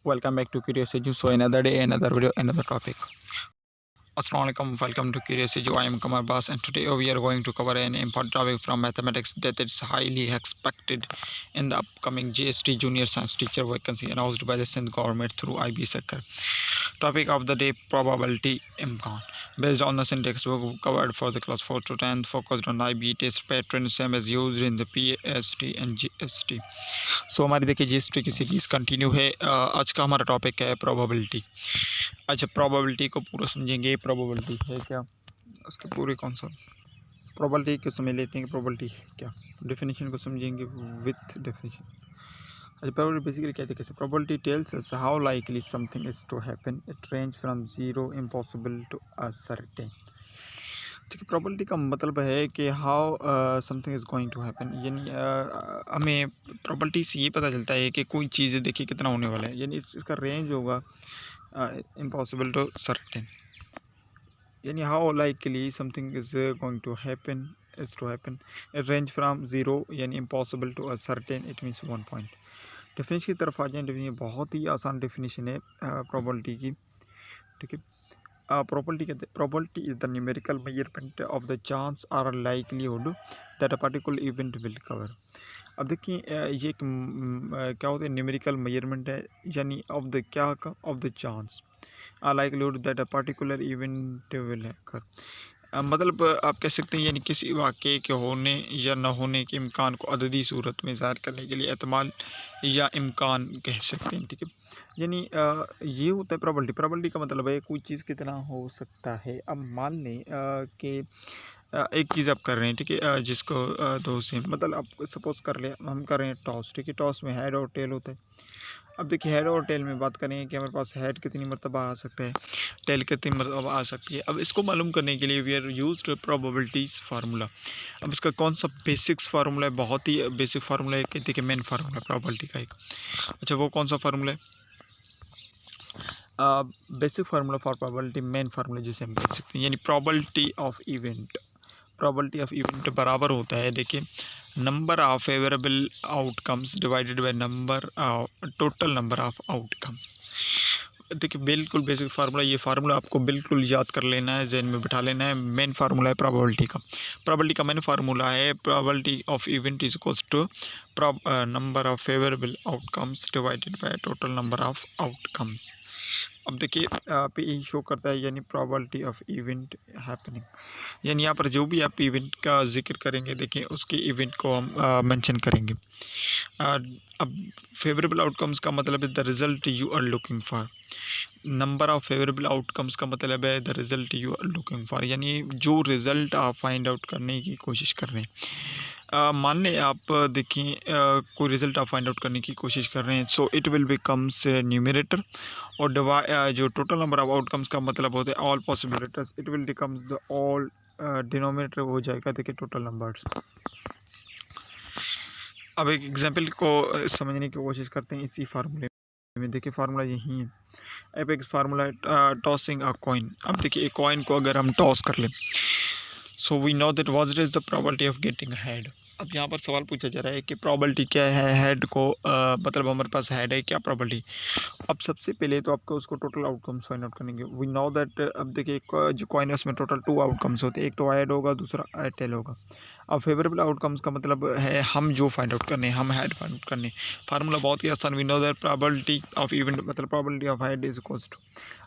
Welcome back to Curious Edu. So another day, another video, another topic. Assalamualaikum, welcome to Curious Edu. I am Kamar Bas, and today we are going to cover an important topic from mathematics that is highly expected in the upcoming GST Junior Science Teacher vacancy announced by the Sindh government through IB Sector. Topic of the day: probability imkan. Based on the syntax book covered for the class 4 to 10, focused on IB test pattern same as used in the PST and GST. सो हमारी देखिए GST की series continue है। आज का हमारा topic है probability. अच्छा, probability को पूरा समझेंगे। प्रोबेबिलिटी है क्या, उसके पूरे कॉन्सेप्ट। प्रोबेबिलिटी को समझ लेते हैं कि प्रोबेबिलिटी है क्या, डेफिनेशन को समझेंगे विथ डेफिनेशन। अच्छा, प्रोबेबिलिटी बेसिकली कहते हैं कैसे। Probability tells us how likely something is to happen. It range from zero impossible to a certain. ठीक है, प्रोबेबिलिटी का मतलब है कि how something is going to happen, यानी हमें प्रोबेबिलिटी से ये पता चलता है कि कोई चीज़ देखिए कितना होने वाला है, यानी इसका रेंज होगा इम्पॉसिबल टू सर्टेन, यानी how likely something is going to happen is to happen. It range from zero यानी impossible to a certain, it means 1 point. Definition की तरफ आ जाए। डेफिनेशन बहुत ही आसान डेफिनेशन है प्रोबेबिलिटी की। ठीक है, probability is the numerical measurement of the chance or likelihood that a particular event will cover. अब देखिए ये एक क्या होता है, न्यूमेरिकल मेजरमेंट है, यानी ऑफ द क्या का, of the chance likelihood that a particular event will occur। मतलब आप कह सकते हैं यानी किसी वाक़े के होने या न होने के इम्कान को अददी सूरत में ज़ाहिर करने के लिए एहतमाल या इम्कान कह सकते हैं। ठीक है, यानी ये होता है प्रोबेबिलिटी। प्रोबेबिलिटी का मतलब है कोई चीज़ कितना हो सकता है। अब मान लें कि एक चीज़ आप कर रहे हैं, ठीक है, जिसको दो से मतलब आप सपोज़ कर ले हम कर रहे हैं टॉस। ठीक है, टॉस में हेड और टेल होता है। अब देखिए हेड और टेल में बात करें कि हमारे पास हेड कितनी मरतबा आ सकता है, टेल कितनी मरतबा आ सकती है। अब इसको मालूम करने के लिए we are used probabilities formula. अब इसका कौन सा बेसिक्स फार्मूला है, बहुत ही बेसिक फार्मूला है कि देखिए मेन फार्मूला प्रोबेबिलिटी का एक। अच्छा, वो कौन सा फार्मूला है? Basic formula for probability, main formula जिसे हम कह सकते हैं, यानी probability of event. Probability of event बराबर होता है देखिए number of favourable outcomes divided by number total number of outcomes. देखिए बिल्कुल बेसिक फार्मूला, ये फार्मूला आपको बिल्कुल याद कर लेना है, जहन में बिठा लेना है। मेन फार्मूला है प्रोबेबिलिटी का। प्रोबेबिलिटी का मेन फार्मूला है probability of event is equals to number of favourable outcomes divided by total number of outcomes. अब देखिए पे यही शो करता है, यानी प्रोबेबिलिटी ऑफ इवेंट हैपनिंग, यानी यहाँ पर जो भी आप इवेंट का जिक्र करेंगे देखिए उसके इवेंट को हम मेंशन करेंगे। अब फेवरेबल आउटकम्स का मतलब है the result you are looking for. Number of favourable outcomes का मतलब है the result you are looking for, यानी जो रिज़ल्ट आप फाइंड आउट करने की कोशिश कर रहे हैं। मान लें आप देखिए कोई रिज़ल्ट आप फाइंड आउट करने की कोशिश कर रहे हैं, so it will becomes numerator, और जो टोटल नंबर ऑफ आउटकम्स का मतलब होता है all possibilities, it will becomes the all denominator हो जाएगा देखिए टोटल नंबर्स। अब एक एग्जांपल को समझने की कोशिश करते हैं इसी फार्मूले में। देखिए फार्मूला यही है। अब एक फार्मूला है टॉसिंग अ कॉइन। अब देखिए एक कॉइन को अगर हम टॉस कर लें, so we know that what is the probability of getting head. अब यहाँ पर सवाल पूछा जा रहा है कि प्रोबेबिलिटी क्या है हेड को, मतलब हमारे पास हेड है क्या प्रोबेबिलिटी। अब सबसे पहले तो आपको उसको टोटल आउटकम्स फाइंड आउट करेंगे। वी नो दैट अब देखिए जो कॉइन है उसमें टोटल 2 आउटकम्स होते हैं, एक तो हेड होगा दूसरा टेल होगा। अब फेवरेबल आउटकम्स का मतलब है हम जो फाइंड आउट करने, हम हेड फाइंड आउट करने। फार्मूला बहुत ही आसान। We know that probability of event मतलब probability of head is equals to,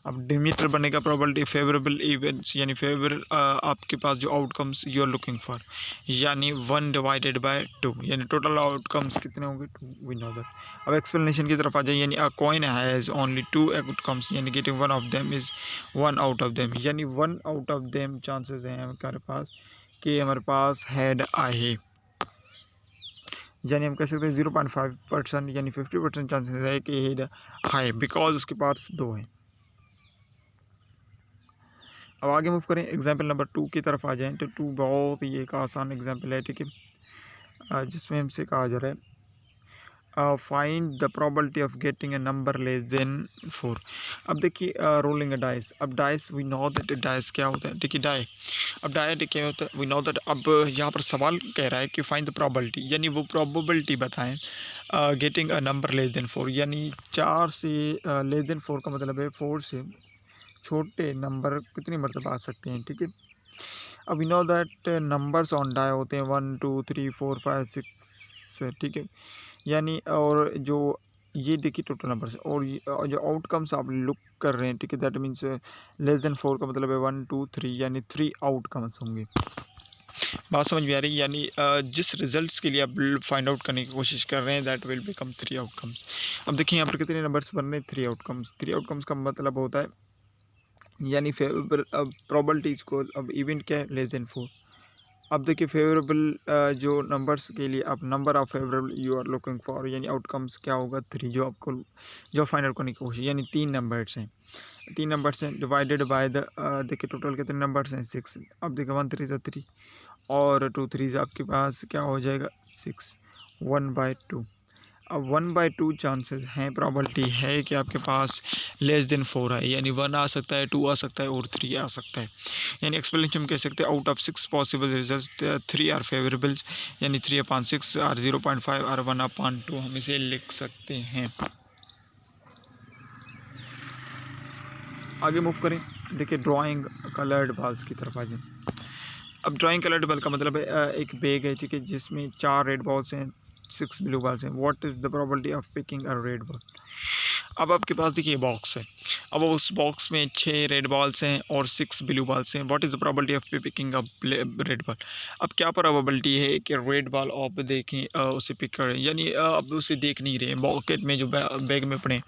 अब डिमीटर बनेगा प्रोबेबिलिटी फेवरेबल इवेंट्स, यानी फेवरेबल आपके पास जो outcomes you are looking for, यानी 1 डिवाइडेड बाय 2, यानी टोटल आउटकम्स कितने होंगे 2। We know that. अब एक्सप्लेनेशन की तरफ आ जाए, यानी a coin has only 2 outcomes, यानी getting one of them is 1 out of them, यानी 1 आउट ऑफ देम चांसेस हैं हमारे पास कि हमारे पास हेड आए, यानी हम कह सकते हैं 0.5%, यानी 50% चांसेस है कि हेड आए, बिकॉज उसके पास 2 हैं। अब आगे मूव करें, एग्जाम्पल नंबर 2 की तरफ आ जाएं तो 2 बहुत ही एक आसान एग्जाम्पल है, ठीक है, जिसमें हमसे कहा जा रहा है find the probability of getting a number less than 4। अब देखिए रोलिंग अ डाइस। अब dice we know that dice क्या होता है, देखिए डाई, अब डाई क्या होता है वी नो दैट। अब यहाँ पर सवाल कह रहा है कि फाइंड द प्रोबेबिलिटी, यानी वो प्रोबेबिलिटी बताएं getting a number less than 4, यानी 4 से लेस देन 4 का मतलब है 4 से छोटे नंबर कितनी मरतबा आ सकते हैं, ठीक है। अब we know that numbers on die होते हैं 1 2 3 4 5 6, ठीक है। यानी और जो ये देखिए टोटल नंबर्स और जो आउटकम्स आप लुक कर रहे हैं, ठीक है, दैट मीन्स लेस देन 4 का मतलब है 1 2 3, यानी 3 आउटकम्स होंगे। बात समझ में आ रही है, यानी जिस रिजल्ट्स के लिए आप फाइंड आउट करने की कोशिश कर रहे हैं दैट विल बिकम 3 आउटकम्स। अब देखिए यहाँ पर कितने नंबर्स बन रहे हैं, 3 आउटकम्स। 3 आउटकम्स का मतलब होता है यानी फेवरेबल प्रोबेबिलिटीज को, अब इवेंट क्या है लेस देन 4। अब देखिए फेवरेबल जो नंबर्स के लिए आप number of favourable you are looking for, यानी आउटकम्स क्या होगा 3, जो आपको जो फाइंड आउट करने की कोशिश, यानी 3 नंबर्स हैं, 3 नंबर्स हैं डिवाइडेड बाय द देखिए टोटल कितने नंबर्स हैं 6। अब देखिए 1 3 ज़ा 3 और 2 3 आपके पास क्या हो जाएगा 6, 1/2। अब 1/2 चांसेस हैं, प्रॉबिलिटी है कि आपके पास लेस देन 4 है, यानी 1 आ सकता है, 2 आ सकता है और 3 आ सकता है। यानी एक्सप्लेनेशन हम कह सकते हैं out of 6 possible result 3 are favourable, यानी 3/6 आर 0.5 आर 1/2 हम इसे लिख सकते हैं। आगे मूव करें, देखिए ड्राइंग कलर्ड बॉल्स की तरफ आ जाए। अब ड्राइंग कलर्ड बॉल का मतलब है एक बैग है, ठीक है, जिसमें 4 रेड बॉल्स हैं, 6 ब्लू बॉल्स हैं। What is the probability of picking a red ball. अब आपके पास देखिए बॉक्स है, अब उस बॉक्स में 6 रेड बॉल्स हैं और 6 ब्लू बॉल्स हैं। What is the probability of picking a red ball. अब क्या प्रोबेबिलिटी है कि रेड बॉल आप देखें उसे पिक करें, यानी अब उसे देख नहीं रहे हैं, पॉकेट में जो बैग में पड़े,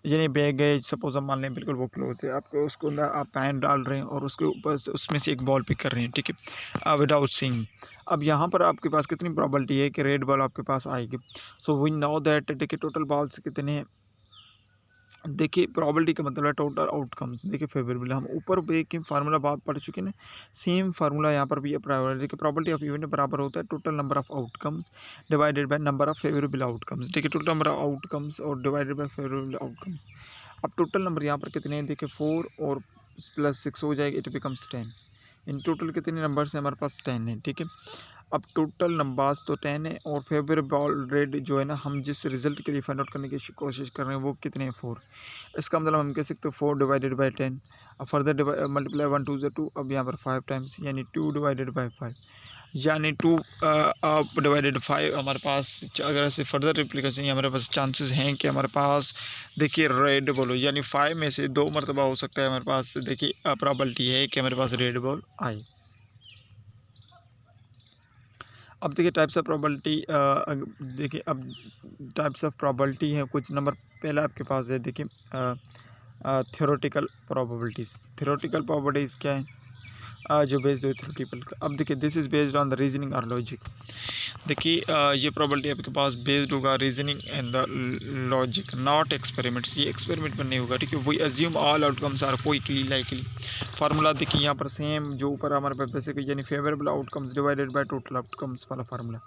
यानी बैग है, सपोज हम मान लें बिल्कुल वो क्लोज है, आपको उसको अंदर आप पैन डाल रहे हैं और उसके ऊपर से उसमें से एक बॉल पिक कर रहे हैं, ठीक है, विदाउट सीइंग। अब यहाँ पर आपके पास कितनी प्रोबेबिलिटी है कि रेड बॉल आपके पास आएगी। सो वी नो दैट, देखिए टोटल बॉल्स कितने हैं, देखिए प्रोबेबिलिटी का मतलब है टोटल आउटकम्स। देखिए फेवरेबल हम ऊपर देखिए फार्मूला बात पढ़ चुके हैं, सेम फार्मूला यहाँ पर भी अप्लाई हो रहा है। देखिए प्रोबेबिलिटी ऑफ इवेंट बराबर होता है total number of outcomes divided by number of favourable outcomes. देखिए टोटल नंबर ऑफ आउटकम्स और डिवाइडेड बाय फेवरेबल आउटकम्स। अब टोटल नंबर यहाँ पर कितने हैं, देखिए 4 और प्लस 6 हो जाएगा, इट बिकम्स 10। इन टोटल कितने नंबर्स हैं हमारे पास, 10 है, ठीक है। अब टोटल नंबर्स तो 10 है और फेवरेबल रेट जो है ना, हम जिस रिजल्ट के लिए फाइंड आउट करने की कोशिश कर रहे हैं वो कितने हैं 4। इसका मतलब हम कह सकते हो 4 डिवाइडेड बाई 10। अब फर्दर मल्टीप्लाई 1 2 2, अब यहाँ पर 5 टाइम्स, यानी 2 डिवाइडेड बाई 5, यानी 2 डिवाइडेड 5 हमारे पास। अगर ऐसे फर्दर रिप्लिकेशन हमारे पास चांसेस हैं कि हमारे पास देखिए रेड बॉल हो, यानी 5 में से 2 मरतबा हो सकता है हमारे पास, देखिए प्रॉबिलिटी है कि हमारे पास रेड बॉल आए। अब देखिए टाइप्स ऑफ प्रॉबिलिटी, देखिए अब टाइप्स ऑफ प्रॉबिलिटी है कुछ। नंबर पहला आपके पास है, देखिए थ्योरेटिकल प्रोबेबिलिटीज़। थ्योरेटिकल प्रोबेबिलिटीज़ क्या है, जो बेस्ड है थ्योरेटिकल। अब देखिए this is based on the reasoning और लॉजिक। देखिए ये प्रोबेबिलिटी आपके पास बेस्ड होगा reasoning and the logic, not experiments. ये एक्सपेरिमेंट में नहीं होगा, ठीक है। We assume all outcomes are equally likely. Formula देखिए यहाँ पर सेम जो ऊपर हमारे पास बेसिक, यानी favourable outcomes divided by total outcomes वाला फार्मूला।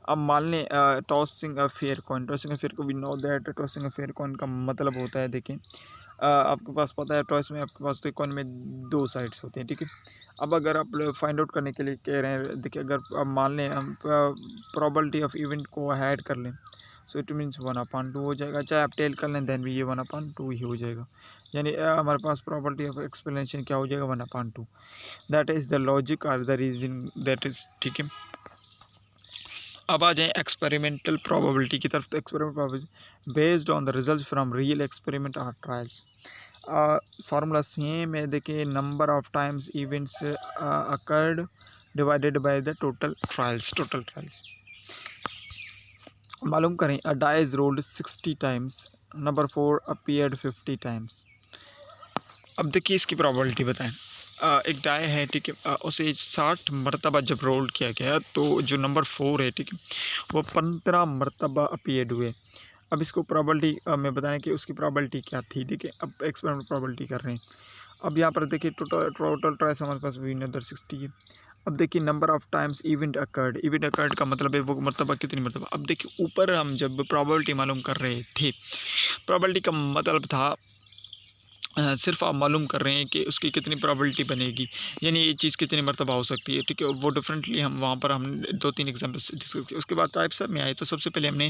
अब मान लें tossing a fair coin. Tossing a fair को we know that tossing a fair coin का मतलब होता है, देखिए आपके पास पता है टॉस में आपके पास तो कॉइन में 2 साइड्स होते हैं, ठीक है। अब अगर आप फाइंड आउट करने के लिए कह रहे हैं, देखिए अगर अब मान लें हम प्रोबेबिलिटी ऑफ इवेंट को ऐड कर लें, सो इट मीन्स 1/2 हो जाएगा। चाहे आप टेल कर लें देन भी ये 1/2 ही हो जाएगा, यानी हमारे पास प्रोबेबिलिटी ऑफ एक्सप्लेनेशन क्या हो जाएगा 1/2। दैट इज़ द लॉजिक और द रीजन, दैट इज़, ठीक है। अब आ जाएँ एक्सपेरिमेंटल प्रोबेबिलिटी की तरफ। तो experiment probability based on the results from real experiment और ट्रायल्स। फार्मूला सेम है, देखिए number of times events occurred divided by the total trials. Total trials मालूम करें, a die is rolled 60 times, नंबर 4 appeared 50 times. अब देखिए इसकी probability बताएं। एक डाई है, ठीक है, उसे 60 मरतबा जब रोल किया गया तो जो नंबर 4 है, ठीक है, वो 15 मरतबा अपीयर्ड हुए। अब इसको प्रोबेबिलिटी में बताएं कि उसकी प्रोबेबिलिटी क्या थी, ठीक है। अब एक्सपेरिमेंट प्रोबेबिलिटी कर रहे हैं। अब यहाँ पर देखिए टोटल टोटल ट्रायल्स हमारे पास भी अदर 60 है। अब देखिए number of times event occurred का मतलब है वो मरतबा कितनी मरतबा। अब देखिए ऊपर हम जब प्रोबेबिलिटी मालूम कर रहे थे, प्रोबेबिलिटी का मतलब था सिर्फ आप मालूम कर रहे हैं कि उसकी कितनी प्रोबेबिलिटी बनेगी, यानी ये चीज़ कितनी मरतबा हो सकती है, ठीक है। वो डिफरेंटली हम वहाँ पर हम 2-3 एग्जांपल्स डिस्कस किए। उसके बाद टाइप्स में आए तो सबसे पहले हमने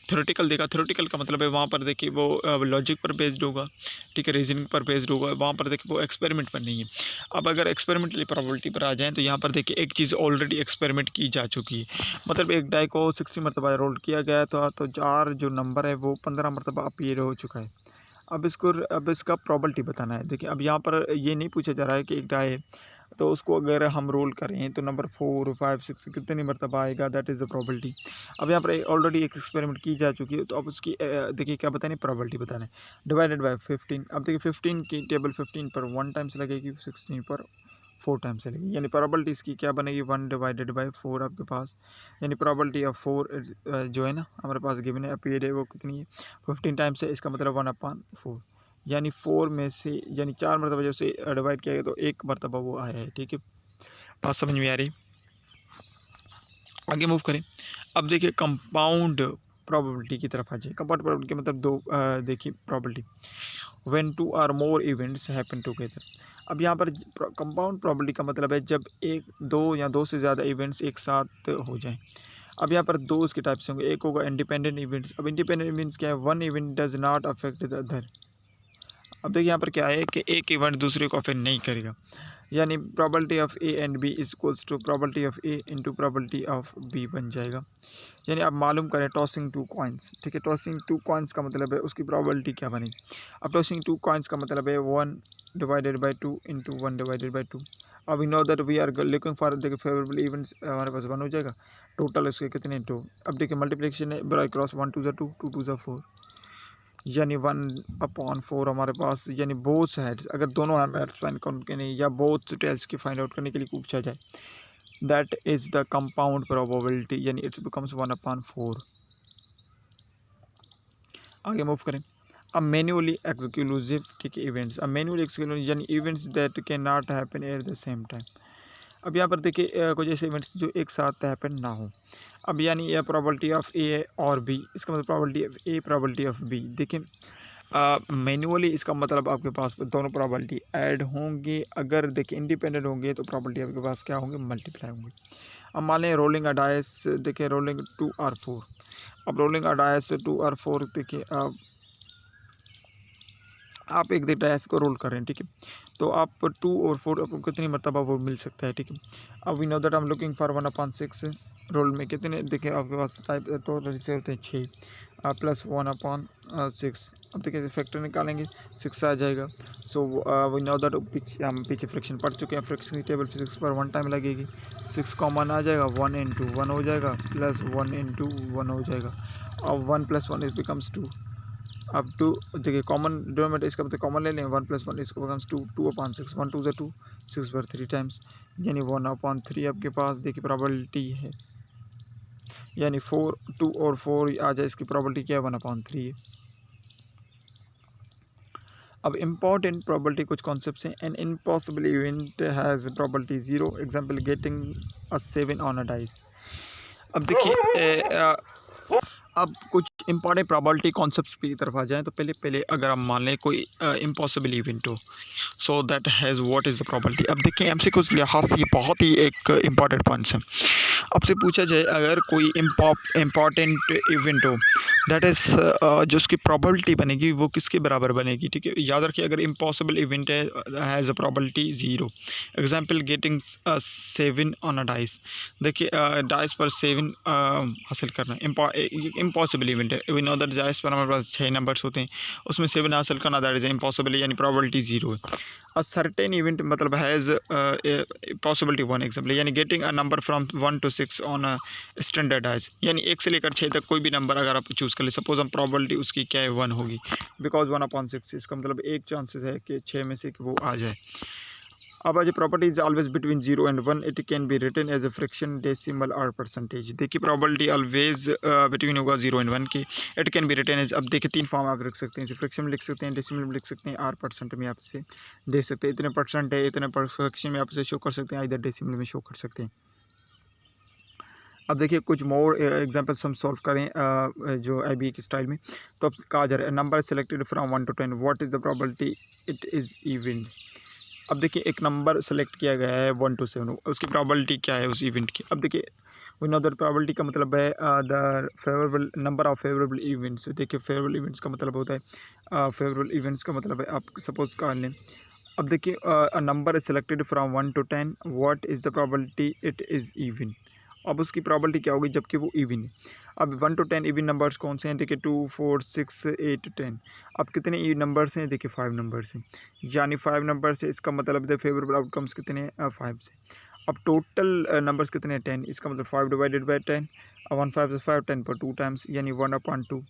थ्योरेटिकल देखा। थ्योरेटिकल का मतलब है वहाँ पर देखिए वो लॉजिक पर बेस्ड होगा, ठीक है, रीजनिंग पर बेस्ड होगा। वहाँ पर देखिए वो एक्सपेरिमेंट पर नहीं है। अब अगर एक्सपेरिमेंटली प्रोबेबिलिटी पर आ जाएँ तो यहाँ पर देखिए एक चीज़ ऑलरेडी एक्सपेरिमेंट की जा चुकी है, मतलब एक डाई को 60 मरतबा रोल किया गया तो 4 जो नंबर है वो 15 मरतबा अपीयर हो चुका है। अब इसका प्रोबेबिलिटी बताना है। देखिए अब यहाँ पर ये नहीं पूछा जा रहा है कि एक डाई है तो उसको अगर हम रोल करें तो नंबर 4, 5, 6 कितनी मरतबा आएगा, दैट इज़ द प्रोबेबिलिटी। अब यहाँ पर ऑलरेडी एक एक्सपेरिमेंट की जा चुकी है तो अब उसकी देखिए क्या बताना है, प्रोबेबिलिटी बताना है। Divided by 15। अब देखिए 15 की टेबल 15 पर 1 टाइम्स लगेगी, 16 पर 4 टाइम्स लगेगी, यानी प्रोबेबिलिटी इसकी क्या बनेगी 1 डिवाइडेड बाय 4 आपके पास, यानी प्रोबेबिलिटी ऑफ 4 जो है ना हमारे पास गिवन है अपीयर है वो कितनी है 15 टाइम्स है, इसका मतलब 1/4, यानी 4 में से यानी 4 मरतबा जब से डिवाइड किया गया तो 1 मरतबा वो आया है, ठीक है। बात समझ में आ रही, आगे मूव करें। अब देखिए कंपाउंड प्रोबेबिलिटी की तरफ आ जाए। कंपाउंड प्रोबेबिलिटी मतलब दो देखिए प्रोबेबिलिटी व्हेन 2 और मोर इवेंट्स हैपन टुगेदर। अब यहाँ पर कंपाउंड प्रोबेबिलिटी का मतलब है जब एक, दो या दो से ज़्यादा इवेंट्स एक साथ हो जाएं। अब यहाँ पर दो उसके टाइप्स होंगे, एक होगा इंडिपेंडेंट इवेंट्स। अब इंडिपेंडेंट इवेंट्स क्या है, one event does not affect the other. अब देखिए यहाँ पर क्या है कि एक इवेंट दूसरे को अफेक्ट नहीं करेगा, यानी probability of A and B is equals to probability of A into probability of B बन जाएगा। यानी आप मालूम करें टॉसिंग 2 कॉइन्स, ठीक है। टॉसिंग 2 कॉइन्स का मतलब है उसकी प्रोबेबिलिटी क्या बनेगी। अब टॉसिंग 2 कॉइन्स का मतलब है 1 divided by 2 into 1 divided by 2। अब we know that we are looking for देखिए फेवरेबल इवेंट्स, हमारे पास 1 हो जाएगा, टोटल उसके कितने 2। अब देखिए मल्टीप्लिकेशन है बाई क्रॉस 1 2 2 2 2 4, यानी 1/4 हमारे पास, यानी बोथ साइड्स अगर दोनों एम्प्स फाइंड करने या बोथ टेल्स की फाइंड आउट करने के लिए पूछा जाए, that is the compound probability, यानी इट बिकम्स 1/4। आगे मूव करें। अब मैन्युअली एक्सक्लूसिव, ठीक है, इवेंट्स। अब मैन्युअली एक्सक्लूसिव यानी events that can not happen at the same time. अब यहाँ पर देखिए कुछ ऐसे इवेंट्स जो एक साथ हैपन ना हो। अब यानी यह प्रोबेबिलिटी ऑफ ए और बी, इसका मतलब probability of A probability of B. देखिए मैन्युअली इसका मतलब आपके पास दोनों प्रोबेबिलिटी ऐड होंगे, अगर देखिए इंडिपेंडेंट होंगे तो प्रोबेबिलिटी आपके पास क्या होंगे, मल्टीप्लाई होंगे। अब मान लें रोलिंग अ डाइस, देखिए रोलिंग 2 और 4। अब रोलिंग अ डाइस 2 और 4 देखिए आप एक डाइस को रोल कर रहे हैं, ठीक है, तो आप 2 और 4 आपको कितनी मरतबा वो मिल सकता है, ठीक है। अब we know that I am looking for 1/6 roll में कितने देखिए आपके पास टाइप टोटल से होते हैं 6 प्लस 1/6। अब देखिए फैक्टर निकालेंगे 6 आ जाएगा। सो वी नो दैट हम पीछे फ्रैक्शन पढ़ चुके हैं, फ्रैक्शन की टेबल फिजिक्स पर 1 टाइम लगेगी, 6 कॉमन आ जाएगा, 1 इंटू 1 हो जाएगा प्लस 1 इंटू 1 हो जाएगा। अब 1 + 1 इज बिकम्स 2। अब 2 देखिए कॉमन डिनोमिनेटर इसका मतलब कॉमन ले लें, 1 + 1 इसको बिकम्स 2, 2/6, 1 2 2 6 पर 3 टाइम्स, यानी 1/3 आपके पास देखिए प्रोबेबिलिटी है, यानी 4 2 और 4 आ जाए, इसकी प्रोबेबिलिटी क्या है 1/3 है। अब इम्पॉर्टेंट प्रोबेबिलिटी कुछ कॉन्सेप्ट्स हैं। An impossible event has probability 0, example getting a 7 on a dice. अब देखिए अब कुछ इंपॉर्टेंट प्रोबेबिलिटी कॉन्सेप्ट्स की तरफ आ जाएं तो पहले अगर हम मान लें कोई इम्पॉसिबल इवेंट हो, so that has what is the probability. अब देखिए एमसीक्यू के लिहाज से ये बहुत ही एक इम्पॉर्टेंट पॉइंट्स है। आपसे पूछा जाए अगर कोई इम्पॉर्टेंट इवेंट हो, दैट इज़ जो उसकी प्रोबेबिलिटी बनेगी वो किसके बराबर बनेगी, ठीक है। याद रखिए अगर इम्पॉसिबल इवेंट है has a probability 0, example getting 7 on a dice. देखिए डाइस पर 7 हासिल करना इम्पॉसिबल इवेंट है। वी नो दैट डाइस पर हमारे पास 6 नंबर्स होते हैं, उसमें 7 हासिल करना दैट इज़ इम्पॉसिबल, यानी प्रोबेबिलिटी 0 है। अ सर्टेन इवेंट मतलब हैज़ पॉसिबिलिटी 1, एग्जाम्पल यानी getting a number from 1 to 6 on a standard dice, यानी 1 से लेकर 6 तक कोई भी नंबर अगर आप चूज़ कर ले, सपोज हम प्रोबेबिलिटी उसकी क्या है 1 होगी, बिकॉज 1/6, इसका मतलब एक चांसेस है कि 6 में से कि वो आ जाए। अब आज property is always between 0 and 1, it can be written as a fraction, decimal और परसेंटेज। देखिए प्रॉपर्टी ऑलवेज बिटवीन होगा 0 and 1 की, it can be written as, अब देखिए तीन फॉर्म आप रख सकते हैं, इसे फ्रैक्शन में लिख सकते हैं, डेसिमल में लिख सकते हैं और परसेंट में आप इसे दे सकते हैं, इतने परसेंट है, इतने फ्रैक्शन में आप इसे शो कर सकते हैं, इधर डेसिमल में शो कर सकते हैं। अब देखिए कुछ मोर एग्जांपल्स हम सॉल्व करें जो IBA की स्टाइल में। तो अब कहा जा रहा है number selected from 1 to 10, what is the probability it is even. अब देखिए एक नंबर सेलेक्ट किया गया है 1 to 7, उसकी प्रोबेबिलिटी क्या है उस इवेंट की। अब देखिए वी नो दैट प्रोबेबिलिटी का मतलब है the favourable number of favourable events. देखिए फेवरेबल इवेंट्स का मतलब होता है फेवरेबल इवेंट्स का मतलब है आप सपोज कर लें। अब देखिए a number is selected from 1 to 10, what is the probability it is even. अब उसकी प्रॉपर्टी क्या होगी जबकि वो इवन है। अब 1 to 10 इवन नंबर्स कौन से हैं, देखिए 2 4 6 8 10। अब कितने ई नंबर्स हैं, देखिए 5 नंबर्स हैं, यानी 5 नंबर्स है, इसका मतलब है फेवरेबल आउटकम्स कितने हैं 5 से। अब टोटल नंबर्स कितने हैं 10, इसका मतलब 5 डिवाइडेड बाई 10, 1 5 5 10 पर 2 टाइम्स यानी 1/2,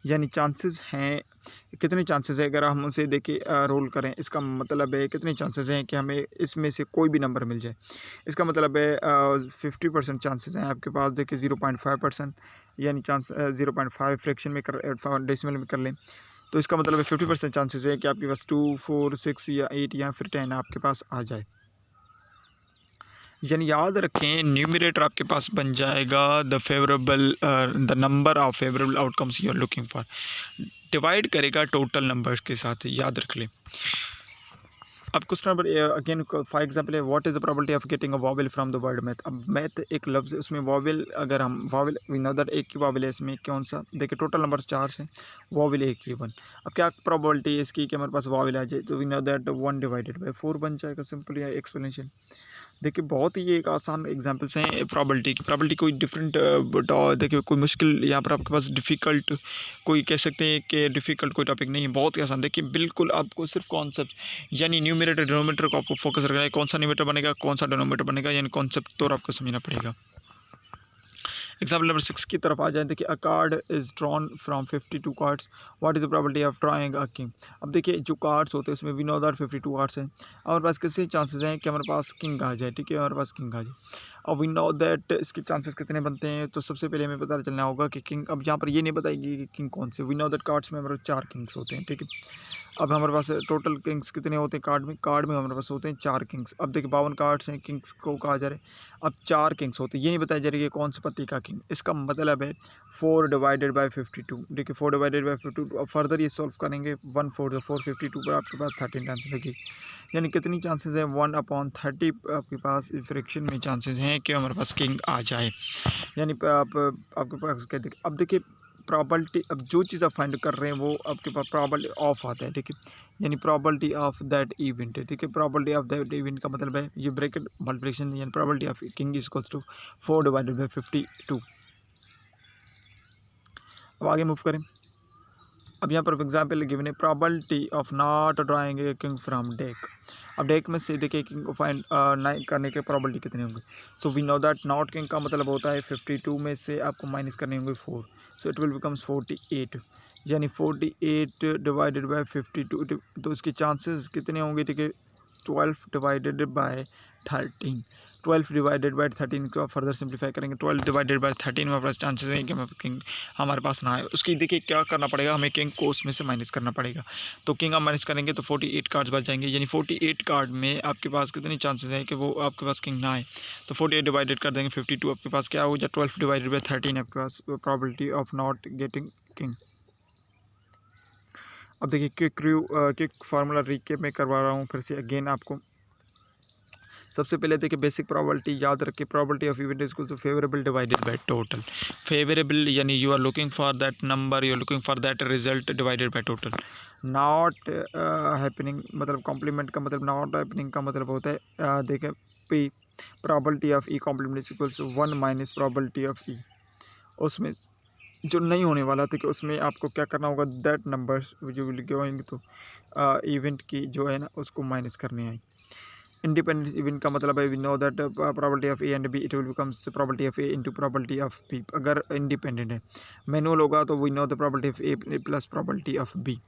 यानी चांसेस हैं, कितने चांसेस है अगर हम उसे देखिए रोल करें, इसका मतलब है कितने चांसेस हैं कि हमें इसमें से कोई भी नंबर मिल जाए। इसका मतलब है 50% चांसेस हैं आपके पास, देखिए 0.5%, यानी चांस 0.5 फ्रैक्शन में कर डेसिमल में कर लें, तो इसका मतलब है 50% चांसेस है कि आपके पास 2 4 6 या 8 या फिर 10 आपके पास आ जाए। यानी याद रखें न्यूमरेटर आपके पास बन जाएगा the number of favourable outcomes you are looking for, divide करेगा टोटल नंबर्स के साथ, याद रख लें। अब question number again for example है what is the probability of getting a vowel from the word math. अब मैथ एक लफ्ज़ है, उसमें वॉवेल अगर हम वॉवेल वी नो दैट एक ही वॉवेल है इसमें, कौन सा, देखिए टोटल नंबर 4 से वॉवेल एक ही 1। अब क्या प्रोबेबिलिटी है इसकी कि हमारे पास वॉवेल आ जाए, तो we know that 1 divided by 4 बन जाएगा, सिंपल या एक्सप्लेनेशन। देखिए बहुत ही ये एक आसान एग्जांपल्स हैं प्रॉबिलिटी की। प्रॉबिलिटी कोई डिफरेंट देखिए कोई मुश्किल यहाँ पर आपके पास डिफ़िकल्ट कोई कह सकते हैं कि डिफ़िकल्ट कोई टॉपिक नहीं है, बहुत ही आसान। देखिए बिल्कुल आपको सिर्फ कॉन्सेप्ट यानी न्यूमरेटर डिनोमिनेटर को आपको फोकस रखना है, कौन सा न्यूमरेटर बनेगा कौन सा डिनोमिनेटर बनेगा, यानी कॉन्सेप्ट तो आपको समझना पड़ेगा। एग्जाम्पल नंबर 6 की तरफ आ जाए, देखिए अ card is drawn from 52 cards, what is the probability of drawing a king. अब देखिए जो कार्ड्स होते हैं उसमें वी नो दैट 52 कार्ड्स हैं, हमारे पास कितने चांसेस हैं कि हमारे पास किंग आ जाए, ठीक है, हमारे पास किंग आ जाए। और वी नो दैट इसके चांसेस कितने बनते हैं, तो सबसे पहले हमें पता चलना होगा कि किंग, अब यहाँ पर ये नहीं बताएगी कि किंग कौन से, वी नो दैट कार्ड्स में हमारे 4 किंग्स होते हैं, ठीक है। अब हमारे पास टोटल किंग्स कितने होते हैं कार्ड में हमारे पास होते हैं 4 किंग्स। अब देखिए 52 कार्ड्स हैं, किंग्स को कहा जा रहा है, अब 4 किंग्स होते हैं, ये नहीं बताया जा रहा है कि कौन से पति का किंग, इसका मतलब है 4 डिवाइडेड बाई 52। देखिए 4 डिवाइडेड बाई 52, अब फर्दर ये सॉल्व करेंगे 1 4 4 52 पर आपके पास 13 टाइम्स लगेगी, यानी कितनी चांसेस है 1/30 आपके पास फ्रैक्शन में चांसेस हैं कि हमारे पास किंग आ जाए, यानी आपके पास क्या देखिए। अब देखिए प्रॉबबिलिटी, अब जो चीज़ आप फाइंड कर रहे हैं वो आपके पास प्रॉबबिलिटी ऑफ आता है, ठीक है, यानी प्रॉबबिलिटी ऑफ दैट इवेंट है, ठीक है। प्रॉबबिलिटी ऑफ दैट इवेंट का मतलब है ये ब्रैकेट मल्टीप्लिकेशन, यानी probability of king is equals to 4 divided by 52। अब आगे मूव करें। अब यहाँ पर एग्जाम्पल गिवन है probability of not drawing a king from deck. अब डेक में से देखिए किंग को फाइंड नहीं करने के प्रॉबबिलिटी कितने होंगे, so we know that not king का मतलब होता है 52 में से आपको माइनस करने होंगे 4, सो इट विल बिकम्स 48, यानी 48 डिवाइडेड बाय 52, तो इसके चांसेस कितने होंगे, देखिए 12 डिवाइडेड बाय 13, 12 डिवाइडेड बाय 13 को फर्दर सिंप्लीफाई करेंगे, 12 डिवाइडेड बाय 13 में प्लस चांसेस हैं कि किंग हमारे पास ना आए, उसकी देखिए क्या करना पड़ेगा, हमें किंग को उसमें से माइनस करना पड़ेगा, तो किंग हम माइनस करेंगे तो 48 कार्ड्स बच जाएंगे, यानी 48 कार्ड में आपके पास कितनी चांसेस है कि वो आपके पास किंग ना आए, तो 48 डिवाइडेड कर देंगे 52, आपके पास क्या हो जाए 12 डिवाइडेड बाई 13 आपके पास probability of not getting king. अब देखिए क्विक फार्मूला रिकेप में करवा रहा हूँ फिर से अगेन आपको। सबसे पहले देखिए बेसिक प्रोबेबिलिटी याद रखिए, probability of event is equal to favourable divided by total. Favourable यानी you are looking for that number, you are looking for that result divided by total. Not happening मतलब complement का मतलब not happening का मतलब होता है देखिए p probability of e complement is equal to 1 minus probability of e, उसमें जो नहीं होने वाला था कि उसमें आपको क्या करना होगा, दैट नंबर्स जो विल गोइंग तो इवेंट की जो है ना उसको माइनस करने हैं। इंडिपेंडेंस इवेंट का मतलब है we know that probability of A and B it will becomes probability of A into probability of B. अगर इंडिपेंडेंट है मैनुअल होगा तो we know the probability of A plus probability of B.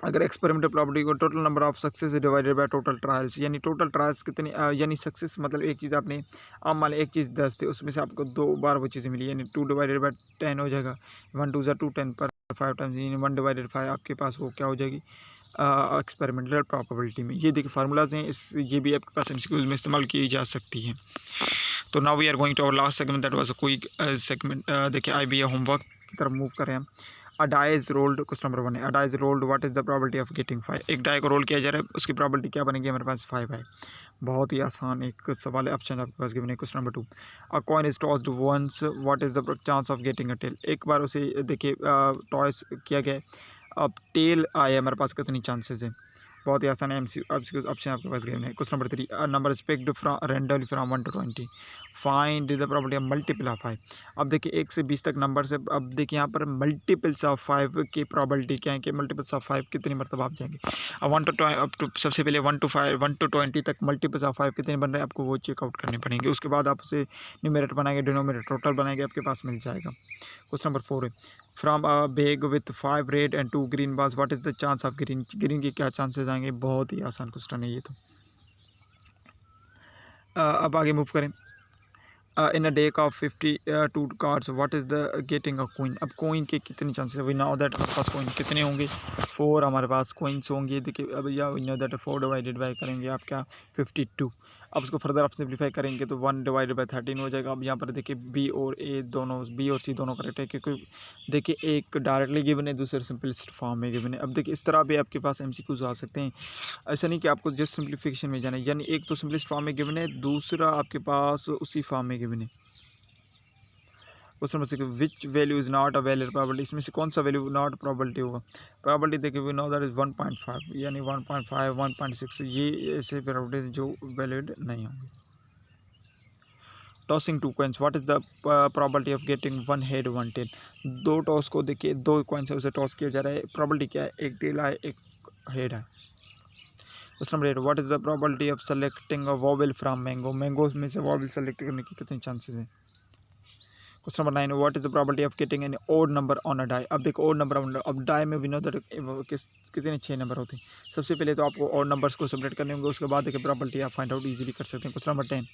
अगर experimental property को total number of success divided by total trials, यानी total trials कितनी यानी success मतलब एक चीज़ आपने, आप मान लें एक चीज़ 10 थी, उसमें से आपको 2 बार वो चीज़ें मिली, यानी 2 डिवाइडेड बाय 10 हो जाएगा, 1 2 2 10 पर 5 टाइम्स, यानी 1 डिवाइडेड 5 आपके पास वो क्या हो जाएगी एक्सपेरिमेंटल प्रॉबिलिटी में। ये देखिए फार्मूलाज हैं, इस ये भी आपके पास एमसीक्यूज में इस्तेमाल की जा सकती है। तो now we are going to our last segment, that was a quick segment. देखिए आईबीए होमवर्क की तरफ मूव करें हम। A die is rolled, question number 1 है, a die is rolled, what is the probability of getting 5। एक die को role किया जा रहा है, उसकी प्रोबेबिलिटी क्या बनेगी, हमारे पास 5 है। बहुत ही आसान एक सवाल है, ऑप्शन आपके पास गिवन है। Question number 2, a coin is tossed once, what is the chance of getting a tail. एक बार उसे देखिए टॉस किया गया है, अब टेल आया हमारे पास, कितनी चांसेस है। बहुत ही आसान है, ऑप्शन आपके पास गिवन है। Question number 3, number is picked from randomly from 1 to 20, find the probability of multiple of 5। अब देखिए 1 से 20 तक नंबर से, अब देखिए यहाँ पर मल्टीपल्स ऑफ 5 की प्रोबेबिलिटी क्या है कि मल्टीपल्स ऑफ 5 कितनी मरतबा आप जाएंगे। अब 1 to 5 अप टू, सबसे पहले 1 to 5 1 to 20 तक मल्टीपल्स ऑफ 5 कितने बन रहे हैं, आपको वो चेकआउट करने पड़ेंगे। उसके बाद आप उसे न्यूमरेटर बनाएंगे, डिनोमिनेटर टोटल बनाएंगे, आपके पास मिल जाएगा। क्वेश्चन नंबर 4 है, from a bag with 5 red and 2 green balls, what is the chance of green. Green के क्या चांसेस आएंगे। बहुत ही आसान क्वेश्चन है ये तो। अब आगे मूव करें। In a deck of 52 cards, what is the getting a coin. अब कोइन के कितने चांसेस है, वी नो दैट हमारे पास कोइन कितने होंगे, 4 हमारे पास कोइंस होंगे। देखिए अब या we know that 4 divided by करेंगे आप क्या 52। अब उसको फर्दर आप सिंप्लीफाई करेंगे तो 1 डिवाइडेड बाय 13 हो जाएगा। अब यहाँ पर देखिए बी और ए दोनों, बी और सी दोनों करेक्ट है, क्योंकि देखिए एक डायरेक्टली गिवन है, दूसरे सिंपलिस्ट फॉर्म में गिवन है। अब देखिए इस तरह भी आपके पास एमसीक्यूज आ सकते हैं, ऐसा नहीं कि आपको जस्ट सिंप्लीफिकेशन में जाना है, यानी एक तो सिंपलिस्ट फॉर्म में गिवन है, दूसरा आपके पास उसी फॉर्म में गिवन है। Question number 6, which value is not a valid probability. इसमें से कौन सा वैल्यू नॉट प्रोबेबिलिटी होगा। प्रोबेबिलिटी देखिए वी नो दैट इज 1.5, यानी 1.5 1.6 ये ऐसे प्रोबेबिलिटी जो वैलिड नहीं होंगे। Tossing 2 coins, what is the probability of getting 1 head 1 tail. दो टॉस को देखिए, 2 कॉइन्स है उसे टॉस किया जा रहा है, प्रोबेबिलिटी क्या है, एक टेल है एक हेड है। Question number 8, what is the probability of selecting a vowel from mango. Mangoes में से वोवेल सेलेक्ट करने की कितने चांसेस हैं। Question number 9, what is the probability of getting an odd number on a die. अब देखो odd number, अब die में भी नो दैट कितने 6 नंबर होते हैं। सबसे पहले तो आपको ओड नंबर्स को सेपरेट करने होंगे, उसके बाद देखिए प्रोबेबिलिटी आप फाइंड आउट इजीली कर सकते हैं। Question number 10,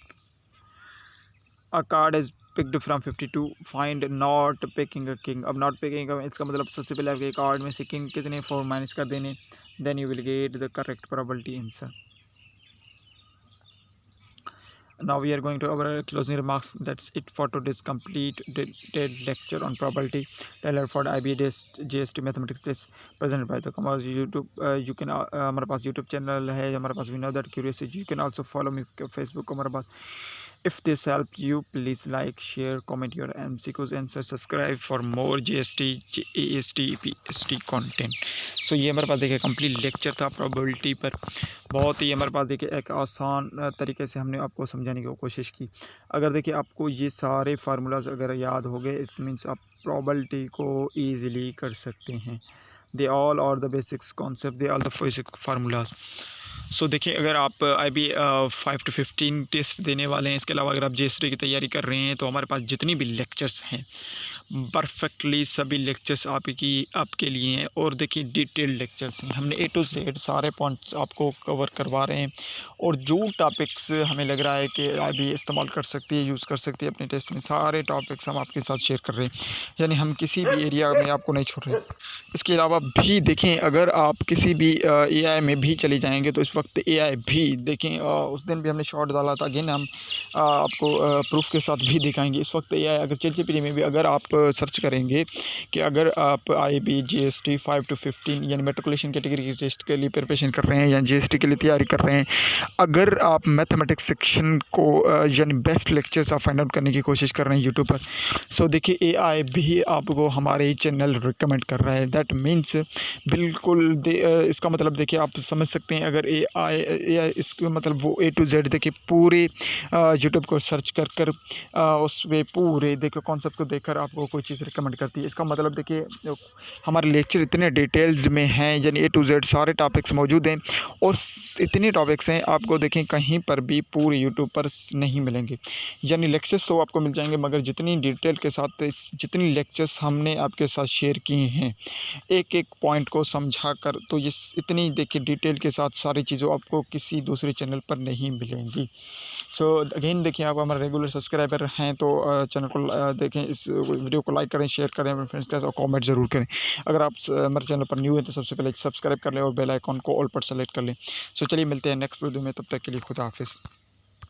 a card is picked from 52, find not picking a king. अब नॉट पिकिंग इसका मतलब सबसे पहले आपके कार्ड में से किंग कितने 4 माइनस कर देने, then you will get the correct probability answer. Now we are going to our closing remarks. That's it for today's complete detailed lecture on probability tailored for IB GST mathematics test presented by the Commerce YouTube. You can हमारे पास YouTube channel है हमारे पास, we know that curious, you can also follow me Facebook हमारे पास। If this helped you, please like, share, comment your MCQs and subscribe for more GST, GAST, PST content. So ये हमारे पास देखिए complete lecture था probability पर। बहुत ही हमारे पास देखिए एक आसान तरीके से हमने आपको समझाने की कोशिश की। अगर देखिए आपको ये सारे फार्मूलाज अगर याद हो गए, इट मीन्स आप प्रोबेबिलिटी को ईजिली कर सकते हैं। They all are the basics concept, they all the basic formulas. So देखिए अगर आप IB 5 to 15 टेस्ट देने वाले हैं, इसके अलावा अगर आप GST की तैयारी कर रहे हैं, तो हमारे पास जितनी भी लेक्चर्स हैं परफेक्टली सभी लेक्चर्स आपके लिए हैं। और देखिए डिटेल्ड लेक्चर्स हैं, हमने A to Z सारे पॉइंट्स आपको कवर करवा रहे हैं। और जो टॉपिक्स हमें लग रहा है कि IB इस्तेमाल कर सकती है, यूज़ कर सकती है अपने टेस्ट में, सारे टॉपिक्स हम आपके साथ शेयर कर रहे हैं, यानी हम किसी भी एरिया में आपको नहीं छोड़ रहे। इसके अलावा भी देखें, अगर आप किसी भी AI में भी चले जाएंगे तो इस वक्त AI भी देखें, उस दिन भी हमने शॉर्ट डाला था, अगेन हम आपको प्रूफ के साथ भी दिखाएंगे। इस वक्त AI अगर ChatGPT में भी अगर आप सर्च करेंगे कि अगर आप IB GST 5 to 15 यानी मेट्रिकुलेशन कैटेगरी के टेस्ट के लिए प्रिपरेशन कर रहे हैं या GST के लिए तैयारी कर रहे हैं, अगर आप मैथमेटिक्स सेक्शन को यानी बेस्ट लेक्चर्स आप फाइंड आउट करने की कोशिश कर रहे हैं यूट्यूब पर, सो देखिए AI भी आपको हमारे ही चैनल रिकमेंड कर रहा है। दैट मीन्स बिल्कुल इसका मतलब देखिए आप समझ सकते हैं, अगर इसको मतलब वो A to Z देखिए पूरे यूट्यूब को सर्च कर कर उस पे पूरे देखिए कॉन्सेप्ट को देखकर आपको कोई चीज़ रिकमेंड करती है। इसका मतलब देखिए हमारे लेक्चर इतने डिटेल्स में हैं, यानी A to Z सारे टॉपिक्स मौजूद हैं और इतने टॉपिक्स हैं आपको देखें कहीं पर भी पूरे यूट्यूब पर नहीं मिलेंगे। यानी लेक्चर्स तो आपको मिल जाएंगे, मगर जितनी डिटेल के साथ जितनी लेक्चर्स हमने आपके साथ शेयर किए हैं एक एक पॉइंट को समझा कर, तो ये इतनी देखिए डिटेल के साथ सारी चीज़ों आपको किसी दूसरे चैनल पर नहीं मिलेंगी। सो अगेन देखिए आप हमारे रेगुलर सब्सक्राइबर हैं तो चैनल को देखें, इस वीडियो को लाइक करें, शेयर करें अपने फ्रेंड्स के साथ और कमेंट ज़रूर करें। अगर आप हमारे चैनल पर न्यू हैं तो सबसे पहले सब्सक्राइब कर लें और बेल आइकॉन को ऑल पर सेलेक्ट कर लें। सो चलिए मिलते हैं नेक्स्ट वीडियो में, तब तक के लिए खुदा हाफिज़।